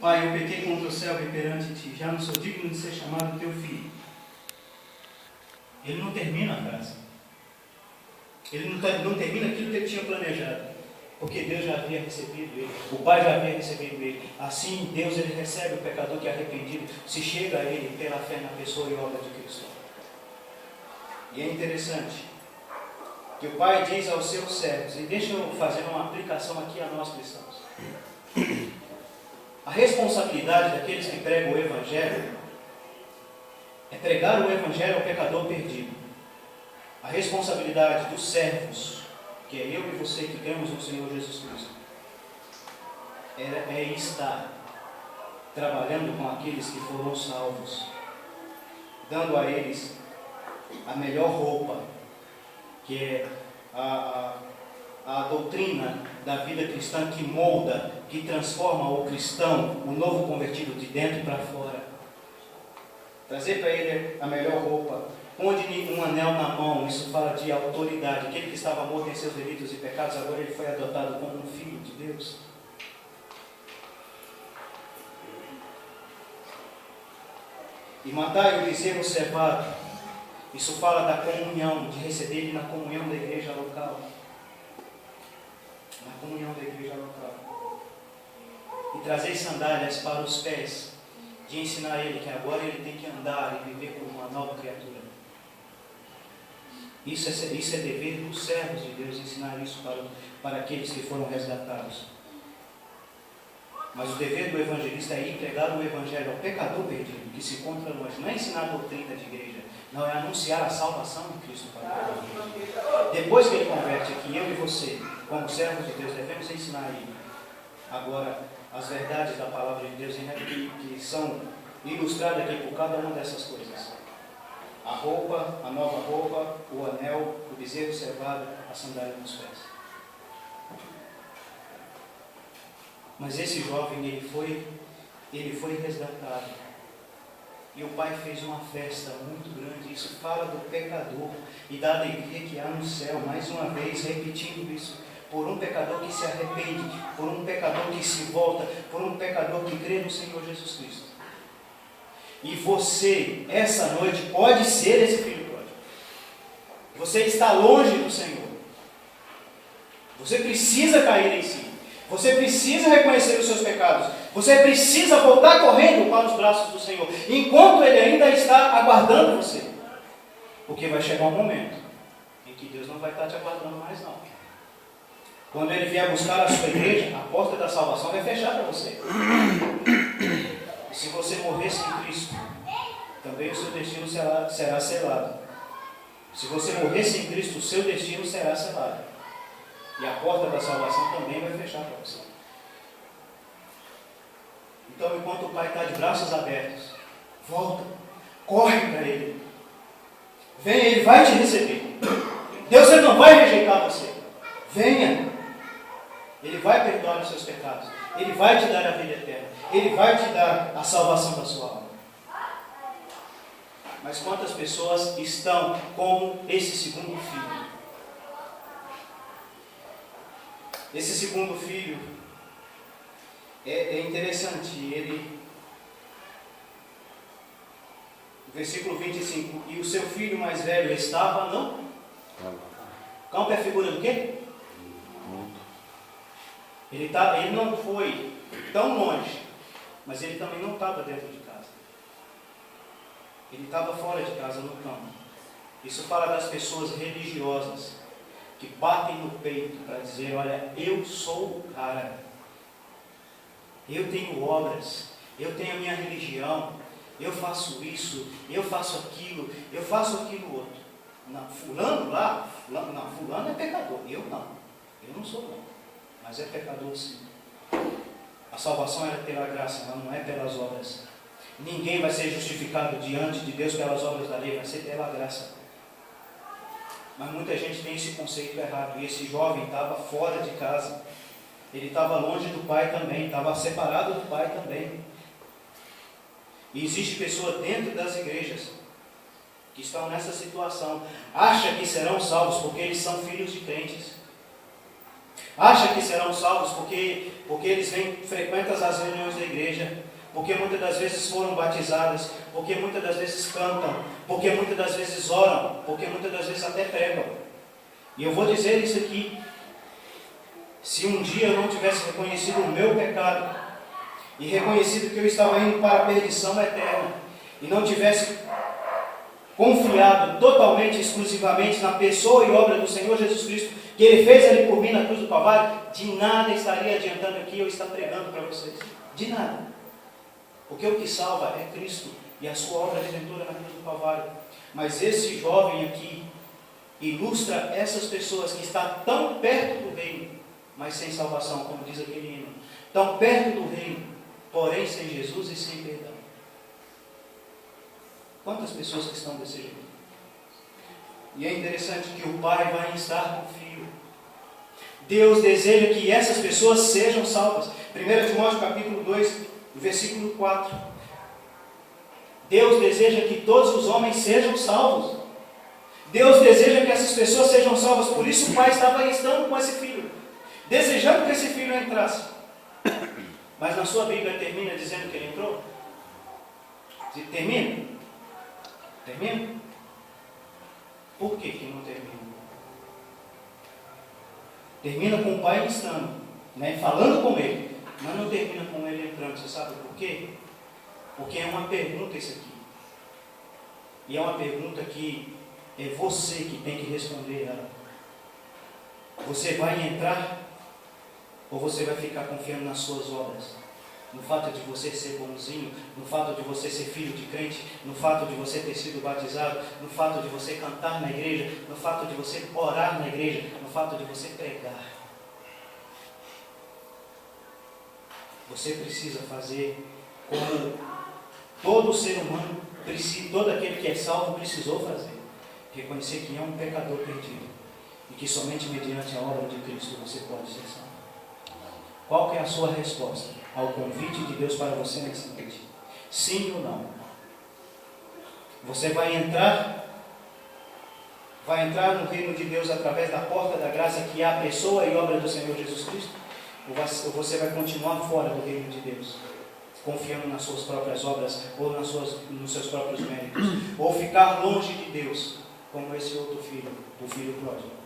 Pai, eu pequei contra o céu e perante ti, já não sou digno de ser chamado teu filho. Ele não termina a frase. Ele não termina aquilo que ele tinha planejado. Porque Deus já havia recebido ele, o Pai já havia recebido ele. Assim, Deus ele recebe o pecador que é arrependido, se chega a ele pela fé na pessoa e obra de Cristo. E é interessante que o Pai diz aos seus servos, e deixa eu fazer uma aplicação aqui a nós cristãos. A responsabilidade daqueles que pregam o Evangelho é pregar o Evangelho ao pecador perdido. A responsabilidade dos servos, que é eu e você que cremos no Senhor Jesus Cristo, é estar trabalhando com aqueles que foram salvos, dando a eles a melhor roupa, que é a doutrina da vida cristã que molda, que transforma o cristão, o novo convertido, de dentro para fora. Trazer para ele a melhor roupa. Onde um anel na mão, isso fala de autoridade. Aquele que estava morto em seus delitos e pecados, agora ele foi adotado como um filho de Deus. E matar e o bezerro cevado, isso fala da comunhão, de receber ele na comunhão da igreja local. Na comunhão da igreja local. E trazer sandálias para os pés, de ensinar ele que agora ele tem que andar e viver como uma nova criatura. Isso é dever dos servos de Deus, ensinar isso para aqueles que foram resgatados. Mas o dever do evangelista é ir pregar o evangelho ao pecador perdido, que se encontra longe. Não é ensinar a doutrina de igreja, não, é anunciar a salvação de Cristo para o pecador. Depois que ele converte aqui, eu e você, como servos de Deus, devemos ensinar a ele agora as verdades da palavra de Deus, que são ilustradas aqui por cada uma dessas coisas. A roupa, a nova roupa, o anel, o bezerro cevado, a sandália nos pés. Mas esse jovem, ele foi resgatado. E o pai fez uma festa muito grande. Isso fala do pecador e da alegria que há no céu. Mais uma vez, repetindo isso. Por um pecador que se arrepende, por um pecador que se volta, por um pecador que crê no Senhor Jesus Cristo. E você, essa noite, pode ser esse filho pródigo. Você está longe do Senhor. Você precisa cair em si. Você precisa reconhecer os seus pecados. Você precisa voltar correndo para os braços do Senhor, enquanto Ele ainda está aguardando você. Porque vai chegar um momento em que Deus não vai estar te aguardando mais não. Quando Ele vier buscar a sua igreja, a porta da salvação vai fechar para você. E se você morrer sem Cristo, também o seu destino será selado. Se você morrer sem Cristo, o seu destino será selado. E a porta da salvação também vai fechar para você. Então, enquanto o Pai está de braços abertos, volta, corre para Ele. Venha, Ele vai te receber. Deus ele não vai rejeitar você. Venha. Ele vai perdoar os seus pecados. Ele vai te dar a vida eterna. Ele vai te dar a salvação da sua alma. Mas quantas pessoas estão como esse segundo filho? Esse segundo filho é interessante. Ele, versículo 25, e o seu filho mais velho estava no campo. É a figura do quê? Ele não foi tão longe, mas ele também não estava dentro de casa. Ele estava fora de casa, no campo. Isso fala das pessoas religiosas que batem no peito para dizer: olha, eu sou o cara, eu tenho obras, eu tenho a minha religião, eu faço isso, eu faço aquilo outro. Não, fulano é pecador, eu não sou não, mas é pecador sim. A salvação é pela graça, não é pelas obras. Ninguém vai ser justificado diante de Deus pelas obras da lei, vai ser pela graça. Mas muita gente tem esse conceito errado. E esse jovem estava fora de casa. Ele estava longe do pai também. Estava separado do pai também. E existe pessoa dentro das igrejas que estão nessa situação. Acha que serão salvos porque eles são filhos de crentes. Acha que serão salvos porque eles frequentam as reuniões da igreja, porque muitas das vezes foram batizadas, porque muitas das vezes cantam, porque muitas das vezes oram, porque muitas das vezes até pregam. E eu vou dizer isso aqui: se um dia eu não tivesse reconhecido o meu pecado, e reconhecido que eu estava indo para a perdição eterna, e não tivesse confiado totalmente, exclusivamente na pessoa e obra do Senhor Jesus Cristo, que Ele fez ali por mim na cruz do Calvário, de nada estaria adiantando aqui eu estar pregando para vocês. De nada. Porque o que salva é Cristo e a sua obra redentora na cruz do Calvário. Mas esse jovem aqui ilustra essas pessoas que estão tão perto do reino, mas sem salvação, como diz aquele hino. Tão perto do reino, porém sem Jesus e sem perdão. Quantas pessoas que estão desse jeito? E é interessante que o Pai vai instar com o Filho. Deus deseja que essas pessoas sejam salvas. 1 Timóteo capítulo 2, versículo 4. Deus deseja que todos os homens sejam salvos. Deus deseja que essas pessoas sejam salvas. Por isso o Pai estava estando com esse filho, desejando que esse filho entrasse. Mas na sua Bíblia termina dizendo que ele entrou? Termina? Termina? Por que não termina? Termina com o Pai instando, né? Falando com ele, mas não termina com ele entrando. Você sabe por quê? Porque é uma pergunta isso aqui. E é uma pergunta que é você que tem que responder ela. Você vai entrar ou você vai ficar confiando nas suas obras? No fato de você ser bonzinho, no fato de você ser filho de crente, no fato de você ter sido batizado, no fato de você cantar na igreja, no fato de você orar na igreja, no fato de você pregar. Você precisa fazer como todo ser humano, todo aquele que é salvo precisou fazer. Reconhecer que é um pecador perdido e que somente mediante a obra de Cristo você pode ser salvo. Qual que é a sua resposta ao convite de Deus para você nessa noite? Sim ou não? Você vai entrar no reino de Deus através da porta da graça, que é a pessoa e obra do Senhor Jesus Cristo? Ou você vai continuar fora do reino de Deus, confiando nas suas próprias obras ou nos seus próprios méritos? Ou ficar longe de Deus, como esse outro filho, o filho pródigo?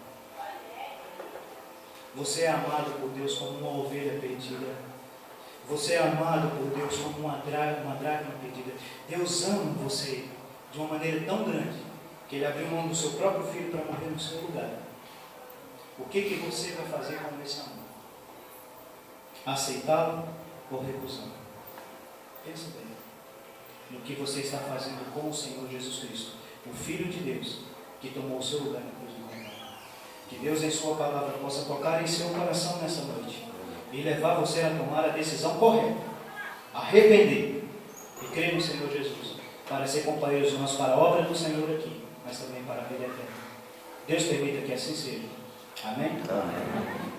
Você é amado por Deus como uma ovelha perdida. Você é amado por Deus como uma dracma perdida. Deus ama você de uma maneira tão grande que Ele abriu mão do seu próprio filho para morrer no seu lugar. O que você vai fazer com esse amor? Aceitá-lo ou recusá-lo? Pensa bem no que você está fazendo com o Senhor Jesus Cristo, o Filho de Deus, que tomou o seu lugar na cruz do Calvário. Que Deus em sua palavra possa tocar em seu coração nessa noite e levar você a tomar a decisão correta, arrepender e crer no Senhor Jesus, para ser companheiros nossos para a obra do Senhor aqui, mas também para a vida eterna. Deus permita que assim seja. Amém? Amém.